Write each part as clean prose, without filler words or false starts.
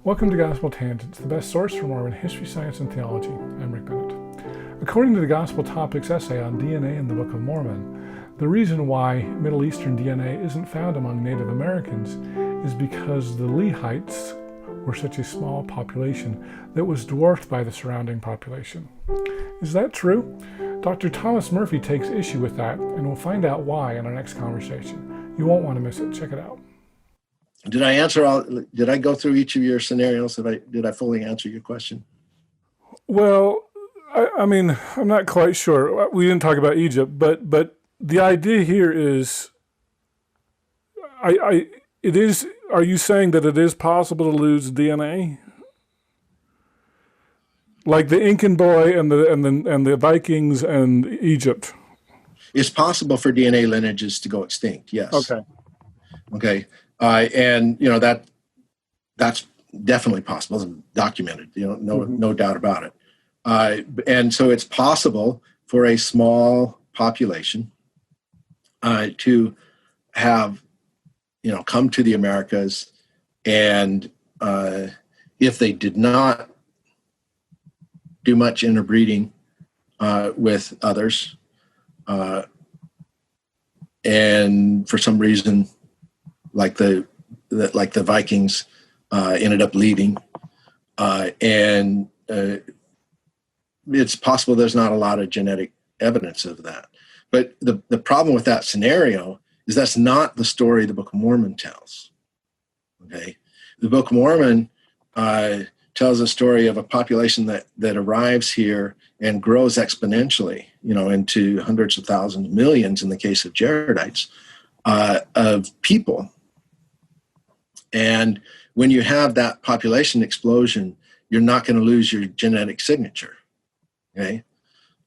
Welcome to Gospel Tangents, the best source for Mormon history, science, and theology. I'm Rick Bennett. According to the Gospel Topics essay on DNA in the Book of Mormon, the reason why Middle Eastern DNA isn't found among Native Americans is because the Lehites were such a small population that was dwarfed by the surrounding population. Is that true? Dr. Thomas Murphy takes issue with that, and we'll find out why in our next conversation. You won't want to miss it. Check it out. Did I answer all? Did I go through each of your scenarios? Did I fully answer your question? Well, I mean, I'm not quite sure. We didn't talk about Egypt, but the idea here is, it is. Are you saying that it is possible to lose DNA, like the Incan boy and the Vikings and Egypt? It's possible for DNA lineages to go extinct. Yes. Okay. And that's definitely possible. It's documented. No doubt about it. And so it's possible for a small population to have come to the Americas, and if they did not do much interbreeding with others, and for some reason, like the Vikings ended up leaving, and it's possible there's not a lot of genetic evidence of that. But the problem with that scenario is that's not the story the Book of Mormon tells. Okay, the Book of Mormon tells a story of a population that arrives here and grows exponentially, into hundreds of thousands, millions in the case of Jaredites, of people. And when you have that population explosion, you're not going to lose your genetic signature. Okay.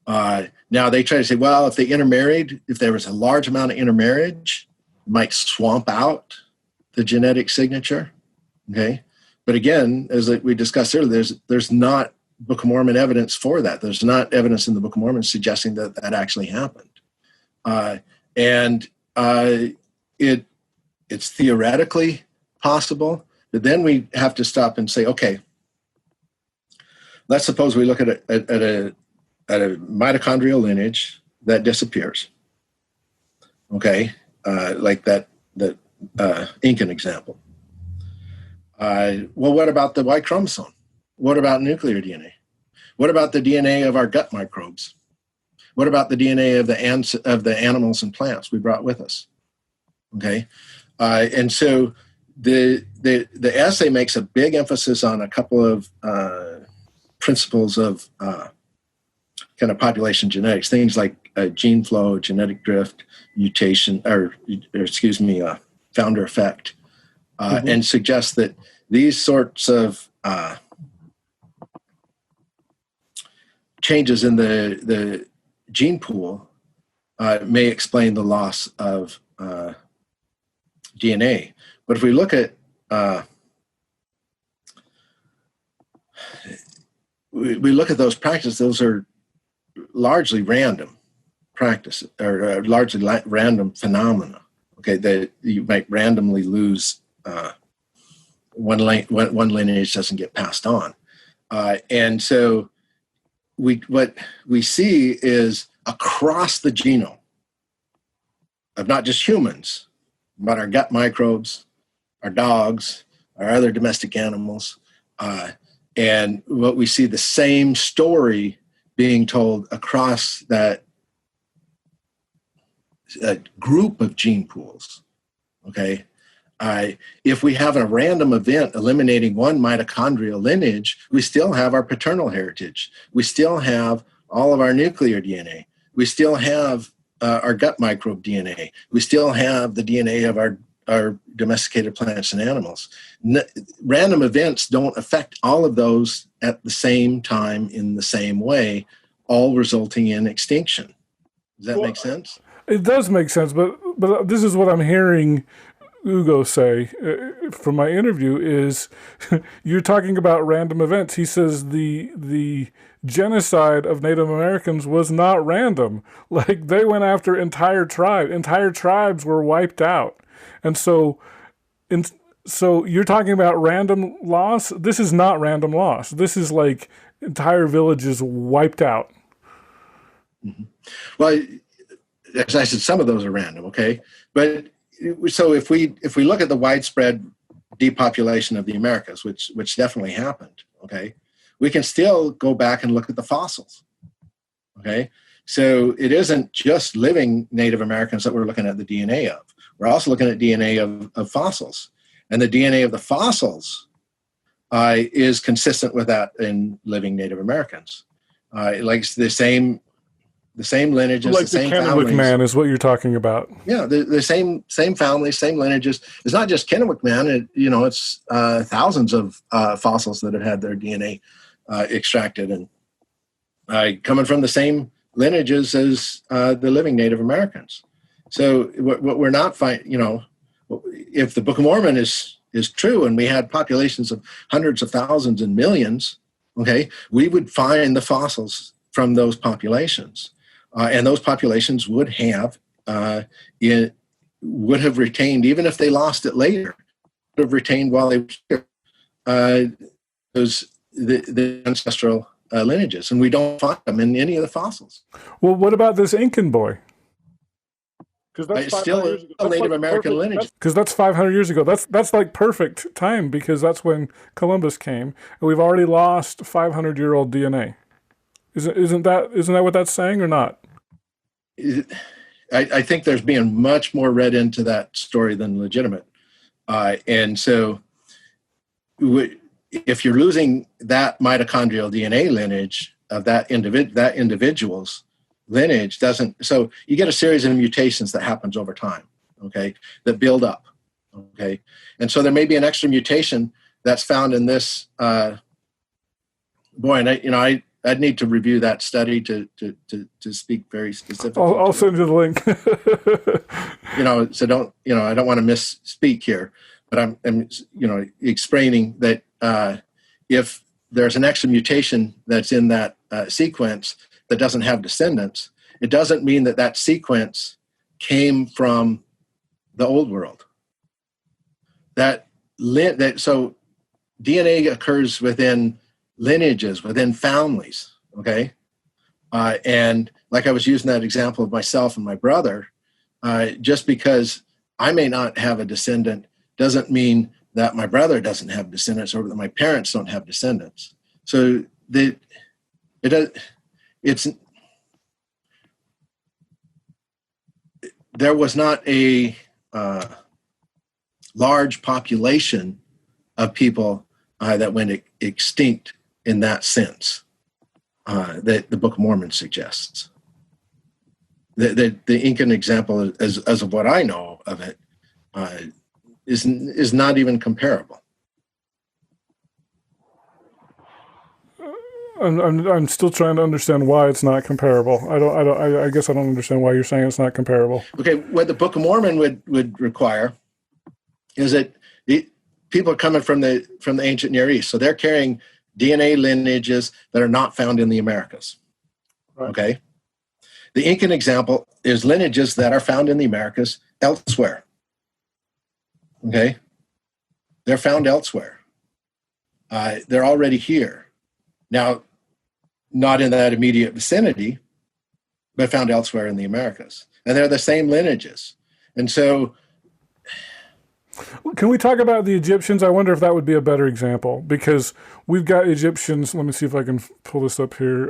Now they try to say, well, if they intermarried, if there was a large amount of intermarriage, it might swamp out the genetic signature. Okay. But again, as we discussed earlier, there's not Book of Mormon evidence for that. There's not evidence in the Book of Mormon suggesting that that actually happened. It's theoretically possible, but then we have to stop and say, okay, let's suppose we look at a mitochondrial lineage that disappears. Okay, like that Incan example. Well, what about the Y chromosome? What about nuclear DNA? What about the DNA of our gut microbes? What about the DNA of the animals and plants we brought with us? Okay, and so the essay makes a big emphasis on a couple of principles of kind of population genetics, things like gene flow, genetic drift, mutation, founder effect, and suggests that these sorts of changes in the gene pool may explain the loss of DNA. But if we look at those practices, those are largely random practices, or largely random phenomena. Okay, that you might randomly lose one lineage doesn't get passed on, and so what we see is across the genome of not just humans, but our gut microbes, our dogs, our other domestic animals, and what we see the same story being told across that group of gene pools. Okay, if we have a random event eliminating one mitochondrial lineage, we still have our paternal heritage. We still have all of our nuclear DNA. We still have our gut microbe DNA. We still have the DNA of our domesticated plants and animals. Random events don't affect all of those at the same time in the same way, all resulting in extinction. Does that make sense? It does make sense, but this is what I'm hearing Ugo say from my interview is you're talking about random events. He says the genocide of Native Americans was not random. Like they went after entire tribes. Entire tribes were wiped out. And so So you're talking about random loss? This is not random loss. This is like entire villages wiped out. Mhm. Well, as I said, some of those are random, okay? But so if we look at the widespread depopulation of the Americas, which definitely happened, okay, we can still go back and look at the fossils, okay? So it isn't just living Native Americans that we're looking at the DNA of. We're also looking at DNA of fossils. And the DNA of the fossils is consistent with that in living Native Americans. Like the same lineages, Like the the same Kennewick families. Man is what you're talking about. Yeah, the same families, same lineages. It's not just Kennewick Man. It's thousands of fossils that have had their DNA extracted and coming from the same lineages as the living Native Americans. So what we're not finding, if the Book of Mormon is true and we had populations of hundreds of thousands and millions, okay, we would find the fossils from those populations. And those populations would have retained, even if they lost it later, would have retained while they were here, the ancestral lineages, and we don't find them in any of the fossils. Well, what about this Incan boy? Because that's It's still years ago. a Native American lineage. Because that's 500 years ago. That's like perfect time because that's when Columbus came, and we've already lost 500-year-old DNA. Isn't that what that's saying or not? I think there's being much more read into that story than legitimate, and so if you're losing that mitochondrial DNA lineage of that individual's lineage, so you get a series of mutations that happens over time, okay, that build up, okay, and so there may be an extra mutation that's found in this boy, and I'd need to review that study to speak very specifically. I'll send you the link. So I don't want to misspeak here, but I'm explaining that if there's an extra mutation that's in that sequence that doesn't have descendants, it doesn't mean that sequence came from the old world. So DNA occurs within lineages, within families, okay? And like I was using that example of myself and my brother, just because I may not have a descendant doesn't mean that my brother doesn't have descendants or that my parents don't have descendants. So there was not a large population of people that went extinct in that sense that the Book of Mormon suggests. The Incan example, as of what I know of it, is not even comparable. I'm still trying to understand why it's not comparable. I guess I don't understand why you're saying it's not comparable. Okay, what the Book of Mormon would require is that people are coming from the ancient Near East, so they're carrying DNA lineages that are not found in the Americas. Right. Okay, the Incan example is lineages that are found in the Americas elsewhere. Okay, they're found elsewhere. They're already here. Now, not in that immediate vicinity, but found elsewhere in the Americas. And they're the same lineages. And so... Can we talk about the Egyptians? I wonder if that would be a better example, because we've got Egyptians, let me see if I can pull this up here,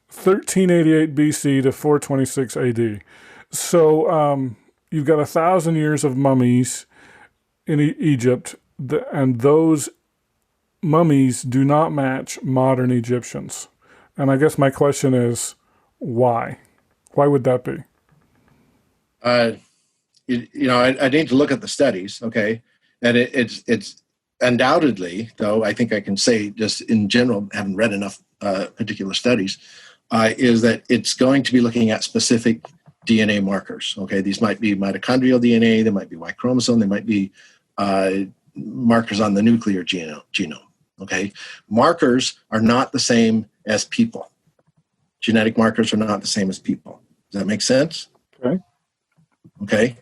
1388 BC to 426 AD. So you've got 1,000 years of mummies in Egypt, and those mummies do not match modern Egyptians. And I guess my question is, why? Why would that be? I need to look at the studies, okay? And it's undoubtedly, though I think I can say just in general, haven't read enough particular studies, is that it's going to be looking at specific DNA markers, okay? These might be mitochondrial DNA, they might be Y chromosome, they might be markers on the nuclear genome, okay? Markers are not the same as people. Genetic markers are not the same as people. Does that make sense? Okay. Okay.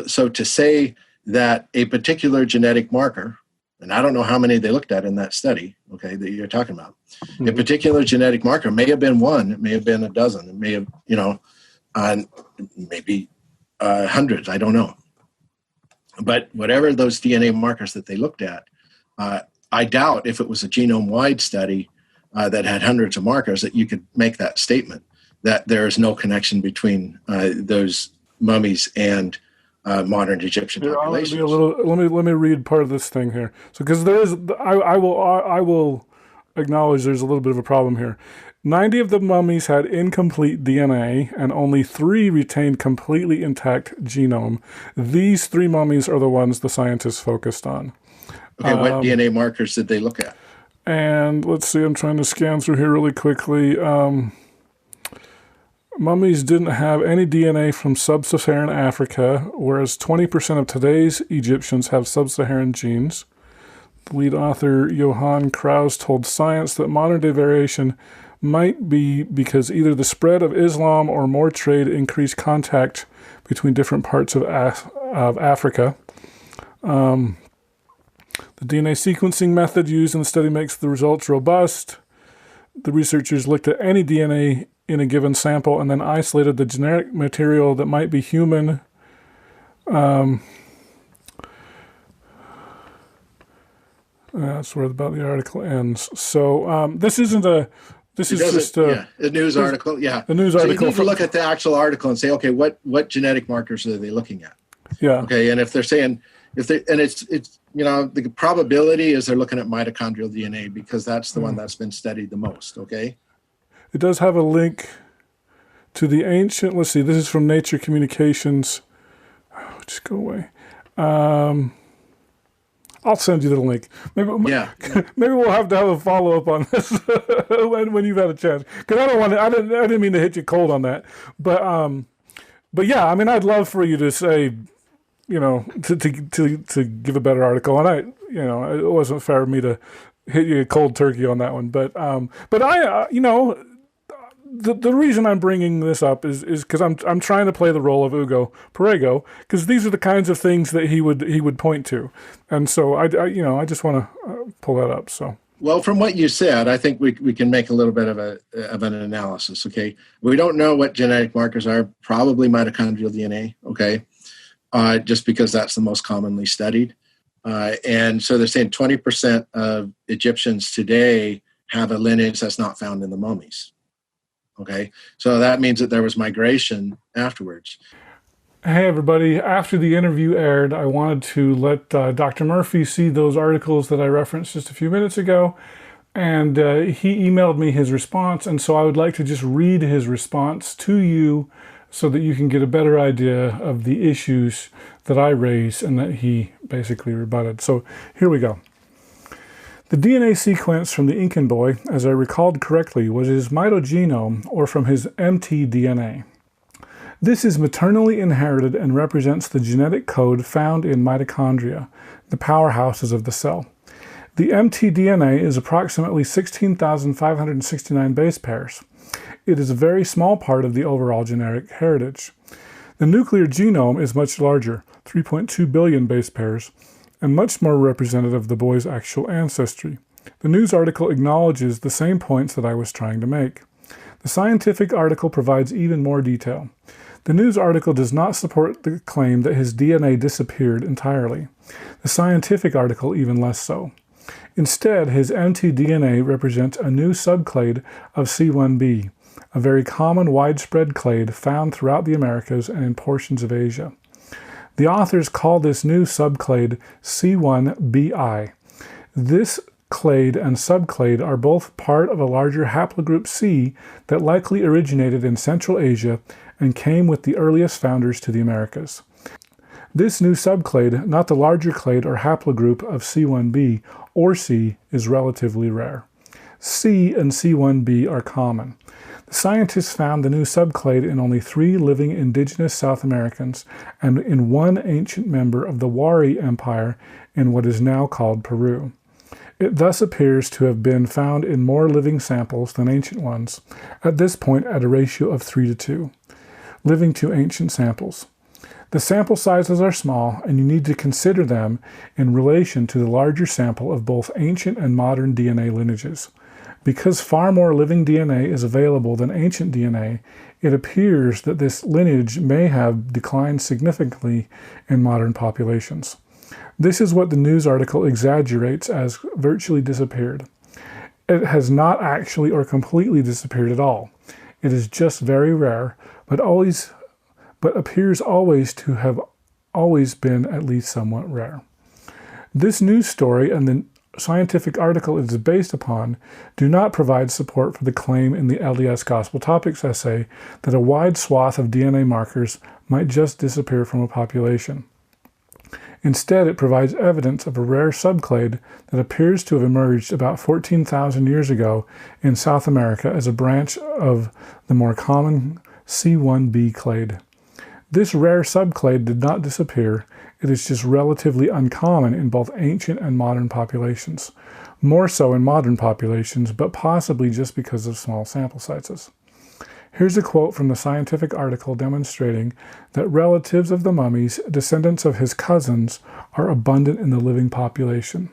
So to say that a particular genetic marker, and I don't know how many they looked at in that study, okay, that you're talking about. Mm-hmm. A particular genetic marker may have been one, it may have been a dozen, it may have, maybe hundreds, I don't know. But whatever those DNA markers that they looked at, I doubt if it was a genome-wide study that had hundreds of markers that you could make that statement that there is no connection between those mummies and modern Egyptian populations. Let me read part of this thing here. So, because there is, I will acknowledge there's a little bit of a problem here. 90 of the mummies had incomplete DNA, and only 3 retained completely intact genome. These 3 mummies are the ones the scientists focused on. Okay, what DNA markers did they look at? And let's see, I'm trying to scan through here really quickly. Mummies didn't have any DNA from sub-Saharan Africa, whereas 20% of today's Egyptians have sub-Saharan genes. The lead author, Johann Kraus, told Science that modern-day variation might be because either the spread of Islam or more trade increased contact between different parts of Africa. The DNA sequencing method used in the study makes the results robust. The researchers looked at any DNA in a given sample and then isolated the genetic material that might be human. That's where about the article ends. So this isn't a... This is just a news article. Yeah, the news article. So you need to look at the actual article and say, okay, what genetic markers are they looking at? Yeah. Okay, and if they're saying it's the probability is they're looking at mitochondrial DNA because that's the one that's been studied the most. Okay. It does have a link to the ancient. Let's see. This is from Nature Communications. Oh, just go away. I'll send you the link. Maybe we'll have to have a follow up on this when you've had a chance. Because I didn't mean to hit you cold on that. But yeah, I mean, I'd love for you to say, to give a better article. And it wasn't fair of me to hit you cold turkey on that one. But I, the reason I'm bringing this up is because I'm trying to play the role of Ugo Perego, because these are the kinds of things that he would point to, and so I just want to pull that up. So well, from what you said, I think we can make a little bit of an analysis. Okay, we don't know what genetic markers are. Probably mitochondrial DNA. Okay, just because that's the most commonly studied, and so they're saying 20% of Egyptians today have a lineage that's not found in the mummies. Okay, so that means that there was migration afterwards. Hey, everybody. After the interview aired, I wanted to let Dr. Murphy see those articles that I referenced just a few minutes ago, and he emailed me his response, and so I would like to just read his response to you so that you can get a better idea of the issues that I raised and that he basically rebutted. So here we go. The DNA sequence from the Incan boy, as I recalled correctly, was his mitogenome, or from his mtDNA. This is maternally inherited and represents the genetic code found in mitochondria, the powerhouses of the cell. The mtDNA is approximately 16,569 base pairs. It is a very small part of the overall genetic heritage. The nuclear genome is much larger, 3.2 billion base pairs, and much more representative of the boy's actual ancestry. The news article acknowledges the same points that I was trying to make. The scientific article provides even more detail. The news article does not support the claim that his DNA disappeared entirely. The scientific article even less so. Instead, his mtDNA represents a new subclade of C1b, a very common widespread clade found throughout the Americas and in portions of Asia. The authors call this new subclade C1bi. This clade and subclade are both part of a larger haplogroup C that likely originated in Central Asia and came with the earliest founders to the Americas. This new subclade, not the larger clade or haplogroup of C1b or C, is relatively rare. C and C1b are common. The scientists found the new subclade in only 3 living indigenous South Americans and in 1 ancient member of the Wari Empire in what is now called Peru. It thus appears to have been found in more living samples than ancient ones, at this point at a ratio of 3 to 2, living to ancient samples. The sample sizes are small, and you need to consider them in relation to the larger sample of both ancient and modern DNA lineages. Because far more living DNA is available than ancient DNA, it appears that this lineage may have declined significantly in modern populations. This is what the news article exaggerates as virtually disappeared. It has not actually or completely disappeared at all. It is just very rare, but appears always to have always been at least somewhat rare. This news story and the scientific article it is based upon do not provide support for the claim in the LDS Gospel Topics essay that a wide swath of DNA markers might just disappear from a population. Instead, it provides evidence of a rare subclade that appears to have emerged about 14,000 years ago in South America as a branch of the more common C1b clade. This rare subclade did not disappear. It is just relatively uncommon in both ancient and modern populations. More so in modern populations, but possibly just because of small sample sizes. Here's a quote from the scientific article demonstrating that relatives of the mummies, descendants of his cousins, are abundant in the living population.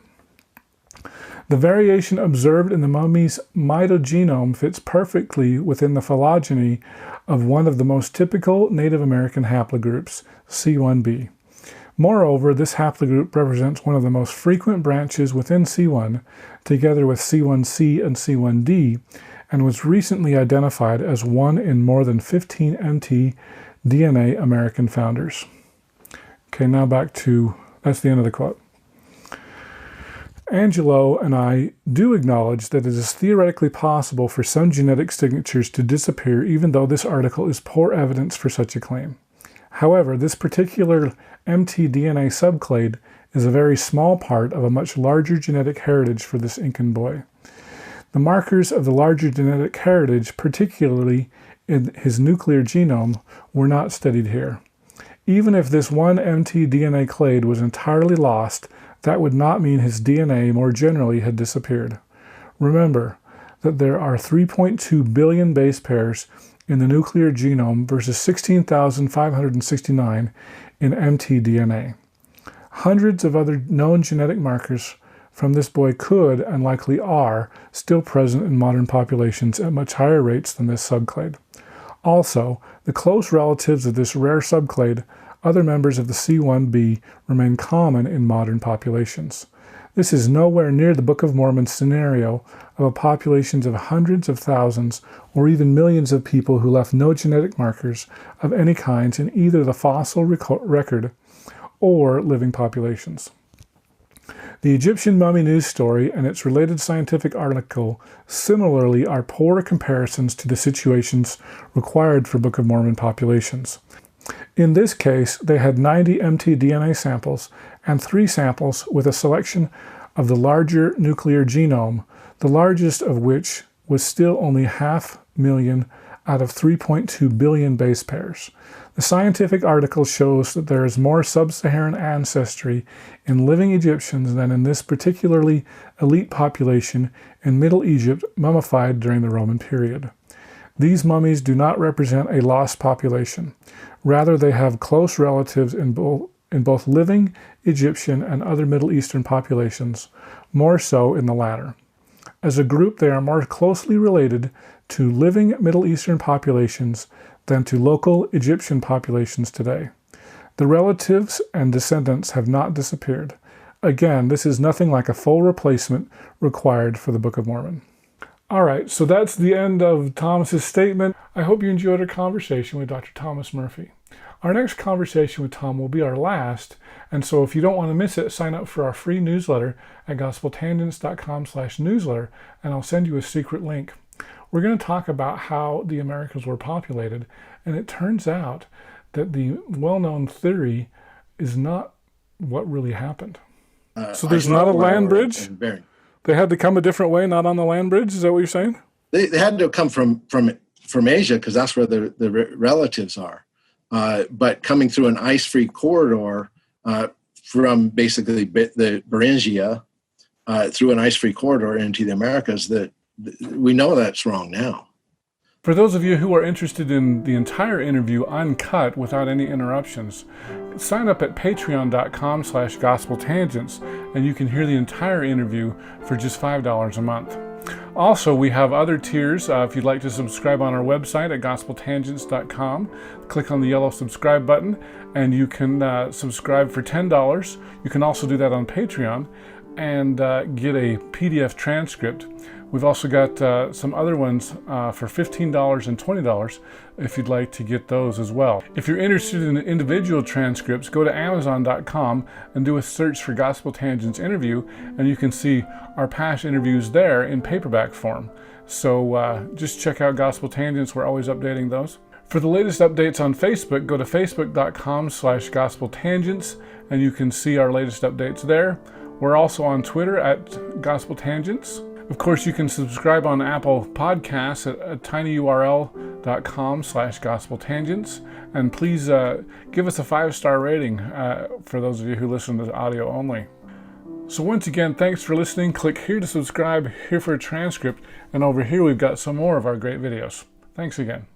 The variation observed in the mummy's mitogenome fits perfectly within the phylogeny of one of the most typical Native American haplogroups, C1b. Moreover, this haplogroup represents one of the most frequent branches within C1, together with C1c and C1d, and was recently identified as one in more than 15 mtDNA American founders. Okay, now back to, that's the end of the quote. Angelo and I do acknowledge that it is theoretically possible for some genetic signatures to disappear, even though this article is poor evidence for such a claim. However, this particular mtDNA subclade is a very small part of a much larger genetic heritage for this Incan boy. The markers of the larger genetic heritage, particularly in his nuclear genome, were not studied here. Even if this one mtDNA clade was entirely lost, that would not mean his DNA more generally had disappeared. Remember that there are 3.2 billion base pairs in the nuclear genome versus 16,569 in mtDNA. Hundreds of other known genetic markers from this boy could, and likely are, still present in modern populations at much higher rates than this subclade. Also, the close relatives of this rare subclade, other members of the C1b, remain common in modern populations. This is nowhere near the Book of Mormon scenario of a populations of hundreds of thousands or even millions of people who left no genetic markers of any kind in either the fossil record or living populations. The Egyptian mummy news story and its related scientific article similarly are poor comparisons to the situations required for Book of Mormon populations. In this case, they had 90 mtDNA samples and 3 samples with a selection of the larger nuclear genome, the largest of which was still only 500,000 out of 3.2 billion base pairs. The scientific article shows that there is more sub-Saharan ancestry in living Egyptians than in this particularly elite population in Middle Egypt mummified during the Roman period. These mummies do not represent a lost population. Rather, they have close relatives in both living Egyptian and other Middle Eastern populations, more so in the latter. As a group, they are more closely related to living Middle Eastern populations than to local Egyptian populations today. The relatives and descendants have not disappeared. Again, this is nothing like a full replacement required for the Book of Mormon. All right, so that's the end of Thomas's statement. I hope you enjoyed our conversation with Dr. Thomas Murphy. Our next conversation with Tom will be our last, and so if you don't want to miss it, sign up for our free newsletter at gospeltangents.com/newsletter, and I'll send you a secret link. We're going to talk about how the Americas were populated, and it turns out that the well-known theory is not what really happened. So there's not a land bridge? They had to come a different way, not on the land bridge? Is that what you're saying? They had to come from Asia because that's where the relatives are. But coming through an ice-free corridor from basically the Beringia through an ice-free corridor into the Americas, we know that's wrong now. For those of you who are interested in the entire interview uncut without any interruptions, sign up at patreon.com/gospeltangents and you can hear the entire interview for just $5 a month. Also, we have other tiers. If you'd like to subscribe on our website at gospeltangents.com, click on the yellow subscribe button and you can subscribe for $10. You can also do that on Patreon and get a PDF transcript. We've also got some other ones for $15 and $20 if you'd like to get those as well. If you're interested in individual transcripts, go to Amazon.com and do a search for Gospel Tangents interview, and you can see our past interviews there in paperback form. So just check out Gospel Tangents. We're always updating those. For the latest updates on Facebook, go to facebook.com/gospeltangents, and you can see our latest updates there. We're also on Twitter at Gospel Tangents. Of course, you can subscribe on Apple Podcasts at tinyurl.com/gospeltangents. And please give us a 5-star rating for those of you who listen to audio only. So once again, thanks for listening. Click here to subscribe, here for a transcript, and over here we've got some more of our great videos. Thanks again.